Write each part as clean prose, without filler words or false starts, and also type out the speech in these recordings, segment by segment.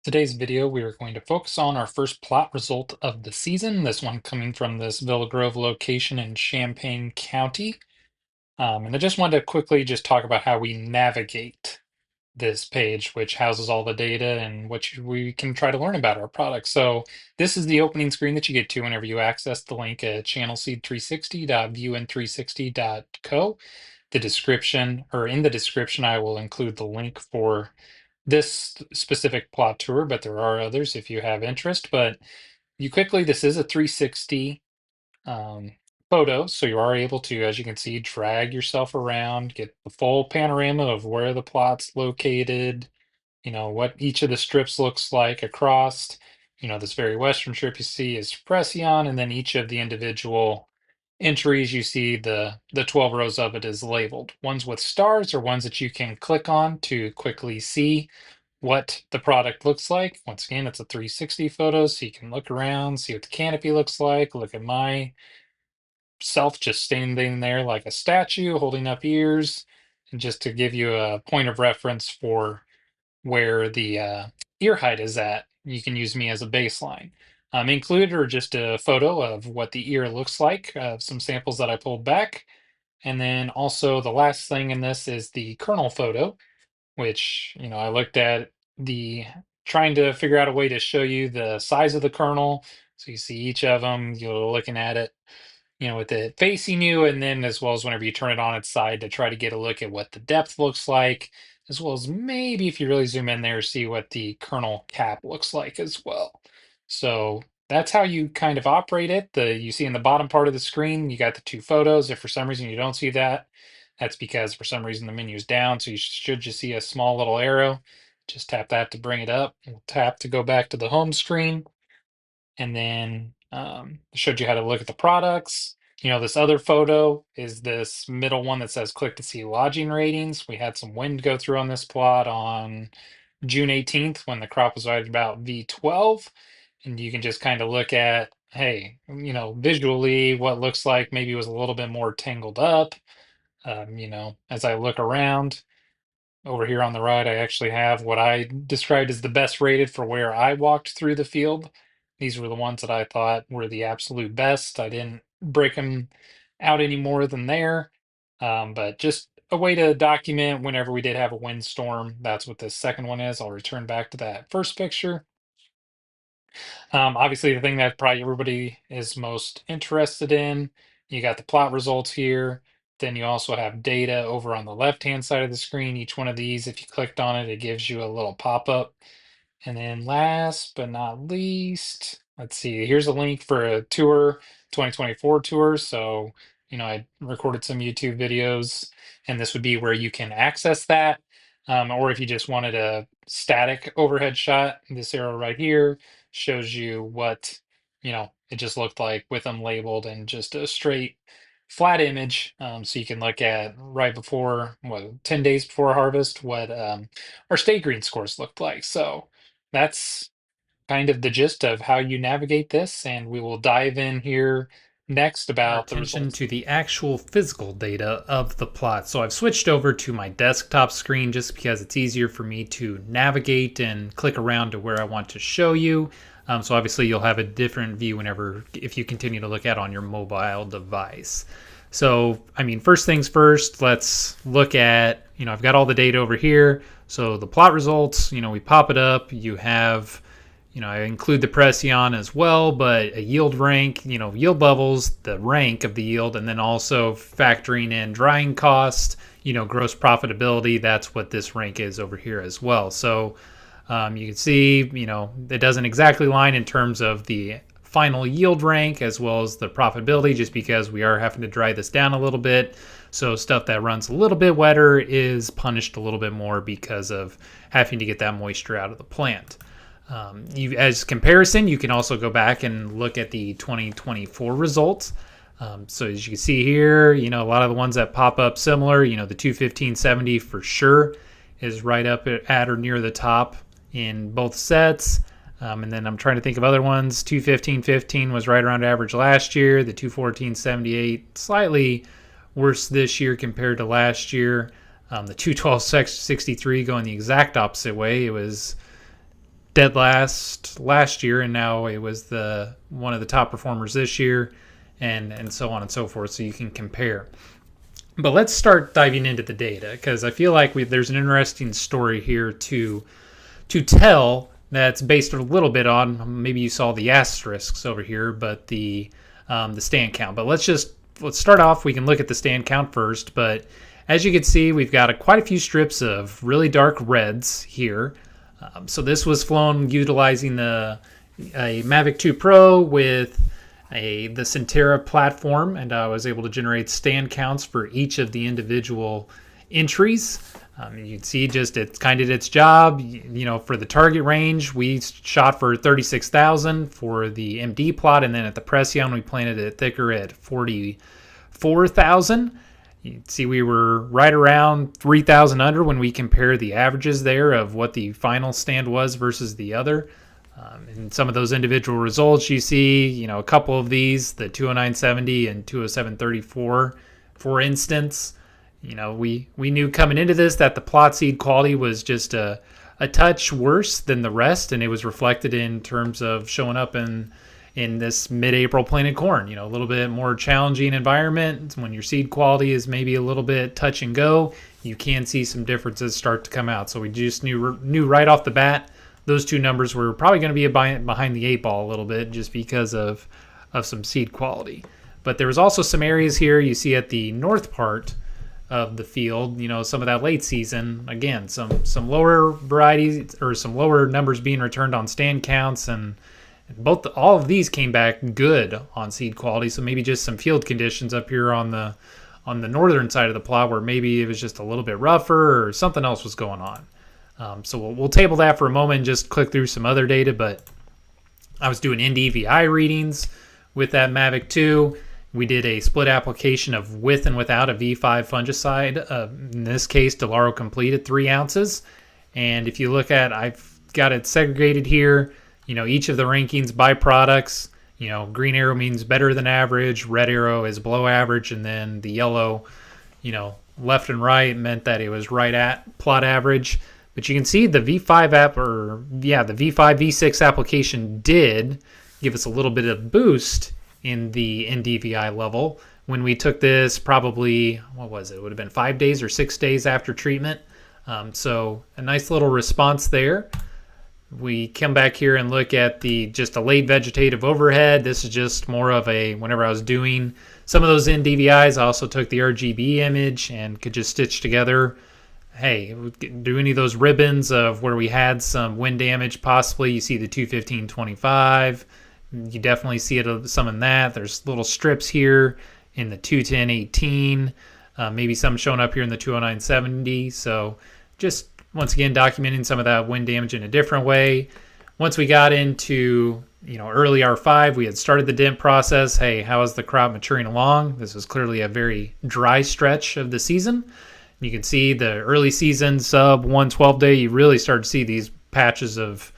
Today's video, we are going to focus on our first plot result of the season. This one coming from this Villa Grove location in Champaign County. And I just wanted to quickly just talk about how we navigate this page, which houses all the data and we can try to learn about our product. So this is the opening screen that you get to whenever you access the link at channelseed360.viewin360.co. The description, or in the description, I will include the link for this specific plot tour, but there are others if you have interest. But this is a 360 um, photo, so you are able to, as you can see, drag yourself around, get the full panorama of where the plot's located, what each of the strips looks like across. This very western strip you see is Precion, and then each of the individual entries you see the 12 rows of it is labeled. Ones with stars are ones that you can click on to quickly see what the product looks like. Once again, it's a 360 photo, so you can look around, see what the canopy looks like, look at myself just standing there like a statue, holding up ears, and just to give you a point of reference for where the ear height is at, you can use me as a baseline. Included are just a photo of what the ear looks like, some samples that I pulled back. And then also the last thing in this is the kernel photo, which, I looked at the trying to figure out a way to show you the size of the kernel. So you see each of them, you're looking at it, with it facing you, and then as well as whenever you turn it on its side to try to get a look at what the depth looks like, as well as maybe if you really zoom in there, see what the kernel cap looks like as well. So that's how you kind of operate it. You see in the bottom part of the screen, you got the two photos. If for some reason you don't see that, that's because for some reason the menu is down. So you should just see a small little arrow. Just tap that to bring it up. We'll tap to go back to the home screen, and then showed you how to look at the products. This other photo is this middle one that says click to see lodging ratings. We had some wind go through on this plot on June 18th when the crop was right about V12. And you can just kind of look at, hey, visually what looks like maybe was a little bit more tangled up. As I look around, over here on the right, I actually have what I described as the best rated for where I walked through the field. These were the ones that I thought were the absolute best. I didn't break them out any more than there, but just a way to document whenever we did have a windstorm. That's what this second one is. I'll return back to that first picture. Obviously, the thing that probably everybody is most interested in, you got the plot results here. Then you also have data over on the left-hand side of the screen. Each one of these, if you clicked on it, it gives you a little pop-up. And then last but not least, let's see, here's a link for a tour, 2024 tour. So, I recorded some YouTube videos, and this would be where you can access that. Or if you just wanted a static overhead shot, this arrow right here shows you what, it just looked like with them labeled and just a straight flat image. So you can look at right before, 10 days before harvest, what our staygreen scores looked like. So that's kind of the gist of how you navigate this, and we will dive in here next Our about the attention results. to the actual physical data of the plot. So I've switched over to my desktop screen just because it's easier for me to navigate and click around to where I want to show you. So obviously you'll have a different view whenever if you continue to look at on your mobile device. So I mean, first things first, let's look at, I've got all the data over here. So the plot results, we pop it up. You have I include the Precion as well, but a yield rank, yield levels, the rank of the yield, and then also factoring in drying cost, gross profitability. That's what this rank is over here as well. So you can see, it doesn't exactly line in terms of the final yield rank as well as the profitability, just because we are having to dry this down a little bit. So stuff that runs a little bit wetter is punished a little bit more because of having to get that moisture out of the plant. As comparison, you can also go back and look at the 2024 results. So as you can see here, a lot of the ones that pop up similar, the 215.70 for sure is right up at or near the top in both sets. And then I'm trying to think of other ones. 215.15 was right around average last year. The 214.78 slightly worse this year compared to last year. The 212.63 going the exact opposite way. It was dead last year, and now it was the one of the top performers this year, and so on and so forth. So you can compare. But let's start diving into the data because I feel like there's an interesting story here to tell that's based a little bit on, maybe you saw the asterisks over here, but the stand count. But let's start off. We can look at the stand count first. But as you can see, we've got quite a few strips of really dark reds here. So this was flown utilizing a Mavic 2 Pro with the Centera platform, and I was able to generate stand counts for each of the individual entries. You can see just it kind of did its job. For the target range, we shot for 36,000 for the MD plot, and then at the Pression, we planted it thicker at 44,000. You can see we were right around 3,000 under when we compare the averages there of what the final stand was versus the other. And some of those individual results you see, a couple of these, the 209.70 and 207.34, for instance. We knew coming into this that the plot seed quality was just a touch worse than the rest, and it was reflected in terms of showing up in this mid-April planted corn. A little bit more challenging environment. When your seed quality is maybe a little bit touch and go, you can see some differences start to come out. So we just knew right off the bat those two numbers were probably going to be behind the eight ball a little bit just because of some seed quality. But there was also some areas here you see at the north part of the field, some of that late season, again, some lower varieties or some lower numbers being returned on stand counts, and all of these came back good on seed quality. So maybe just some field conditions up here on the northern side of the plot where maybe it was just a little bit rougher or something else was going on. So we'll table that for a moment and just click through some other data. But I was doing NDVI readings with that Mavic 2. We did a split application of with and without a V5 fungicide. In this case, Delaro Complete at 3 ounces. And if you look at, I've got it segregated here, each of the rankings by products. Green arrow means better than average, red arrow is below average, and then the yellow, left and right meant that it was right at plot average. But you can see the V5 the V5 V6 application did give us a little bit of boost in the NDVI level when we took this probably, what was it? It would have been 5 days or 6 days after treatment. So a nice little response there. We come back here and look at just a late vegetative overhead. This is just more of whenever I was doing some of those NDVIs, I also took the RGB image and could just stitch together, hey, do any of those ribbons of where we had some wind damage possibly. You see the 215.25. You definitely see some in that. There's little strips here in the 210.18. Maybe some showing up here in the 209.70. So just, once again, documenting some of that wind damage in a different way. Once we got into early R5, we had started the dent process. Hey, how is the crop maturing along? This was clearly a very dry stretch of the season. You can see the early season sub 112 day, you really start to see these patches of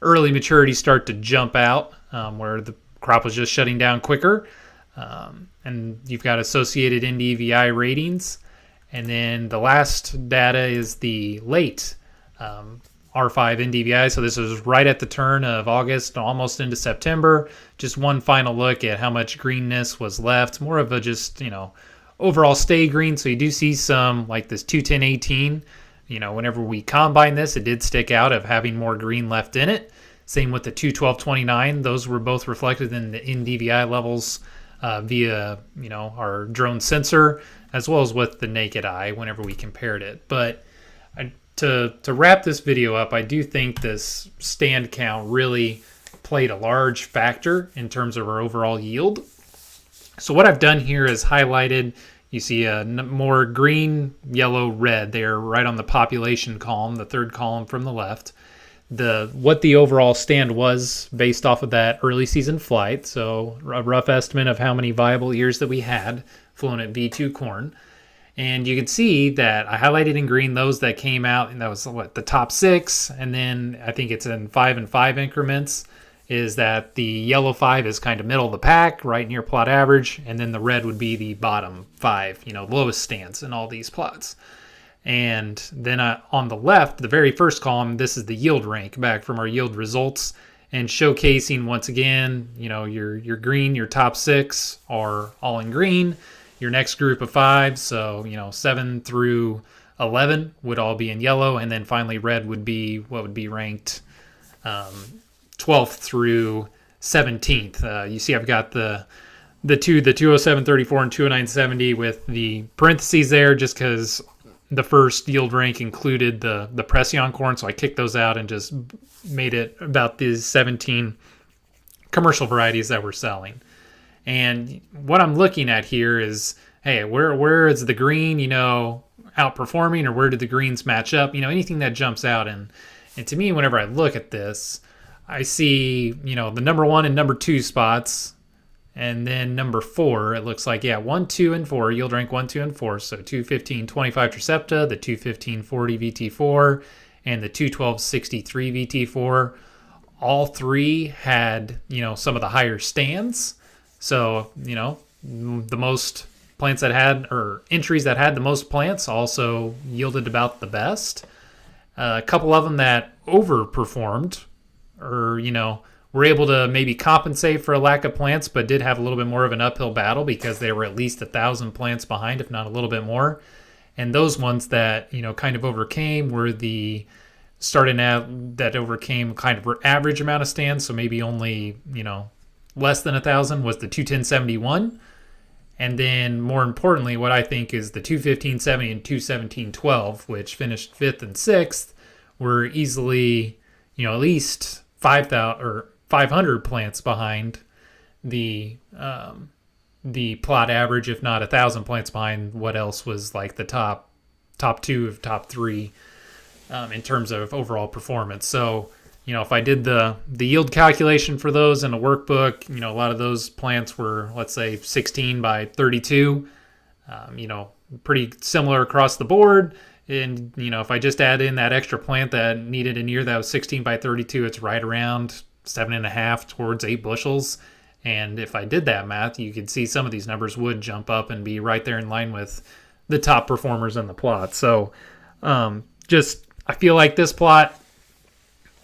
early maturity start to jump out where the crop was just shutting down quicker. And you've got associated NDVI ratings. And then the last data is the late R5 NDVI. So this is right at the turn of August, almost into September. Just one final look at how much greenness was left. More of a just, overall stay green. So you do see some like this 210.18. Whenever we combine this, it did stick out of having more green left in it. Same with the 212.29. Those were both reflected in the NDVI levels via, our drone sensor, as well as with the naked eye whenever we compared it. But to wrap this video up, I do think this stand count really played a large factor in terms of our overall yield. So what I've done here is highlighted, you see a more green, yellow, red there right on the population column, the third column from the left. What the overall stand was based off of that early season flight. So a rough estimate of how many viable ears that we had flown at V2 corn. And you can see that I highlighted in green those that came out, and that was the top 6. And then I think it's in 5 and 5 increments, is that the yellow 5 is kind of middle of the pack, right near plot average. And then the red would be the bottom 5, lowest stands in all these plots. And then on the left, the very first column, this is the yield rank back from our yield results, and showcasing once again, your green, your top 6 are all in green. Your next group of 5, so 7 through 11 would all be in yellow, and then finally red would be what would be ranked 12th through 17th. You see, I've got the 207.34 and 209.70 with the parentheses there, just because the first yield rank included the Precion corn, so I kicked those out and just made it about these 17 commercial varieties that we're selling. And what I'm looking at here is, hey, where is the green, outperforming, or where did the greens match up? Anything that jumps out. And to me, whenever I look at this, I see, the number 1 and number 2 spots. And then number 4, it looks like, 1, 2, and 4, yield rank 1, 2, and 4. So 215.25 Tricepta, the 215.40 VT4, and the 212.63 VT4. All 3 had, some of the higher stands. So, the most plants that had, or entries that had the most plants also yielded about the best. A couple of them that overperformed, or, were able to maybe compensate for a lack of plants, but did have a little bit more of an uphill battle because they were at least 1,000 plants behind, if not a little bit more. And those ones that, kind of overcame were the starting out that overcame kind of average amount of stands. So maybe only, less than 1,000 was the 210.71. And then more importantly, what I think is the 215.70 and 217.12, which finished 5th and 6th, were easily, at least 5,000 or 500 plants behind the plot average, if not 1,000 plants behind what else was like the top 2 of top 3 in terms of overall performance. So, if I did the yield calculation for those in a workbook, a lot of those plants were, let's say, 16 by 32, pretty similar across the board. And, if I just add in that extra plant that needed an ear that was 16 by 32, it's right around 7.5 towards 8 bushels. And if I did that math, you could see some of these numbers would jump up and be right there in line with the top performers in the plot. So I feel like this plot,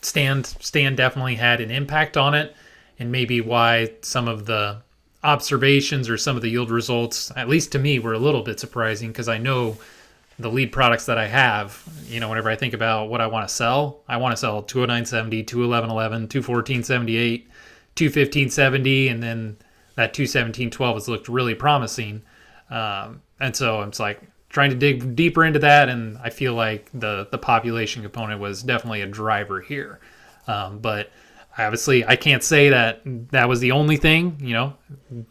stand definitely had an impact on it, and maybe why some of the observations or some of the yield results, at least to me, were a little bit surprising, because I know the lead products that I have, whenever I think about what I want to sell 209.70, 211.11, 214.78, 215.70, and then that 217.12 has looked really promising. And so it's like trying to dig deeper into that, and I feel like the population component was definitely a driver here. But obviously, I can't say that was the only thing.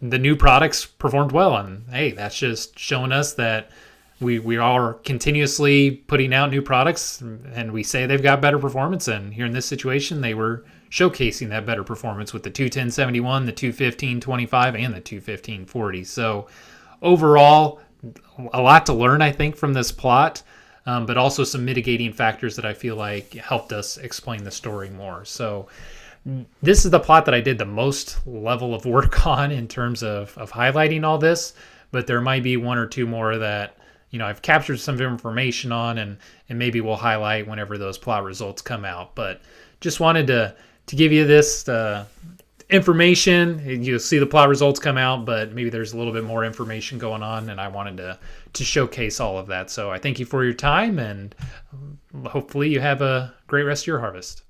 The new products performed well, and hey, that's just showing us that we are continuously putting out new products, and we say they've got better performance. And here in this situation, they were showcasing that better performance with the 210.71, the 215.25, and the 215.40. So overall, a lot to learn, I think, from this plot, but also some mitigating factors that I feel like helped us explain the story more. So this is the plot that I did the most level of work on in terms of highlighting all this, but there might be 1 or 2 more that I've captured some information on, and maybe we'll highlight whenever those plot results come out. But just wanted to give you this information. You'll see the plot results come out, but maybe there's a little bit more information going on, and I wanted to showcase all of that. So I thank you for your time, and hopefully you have a great rest of your harvest.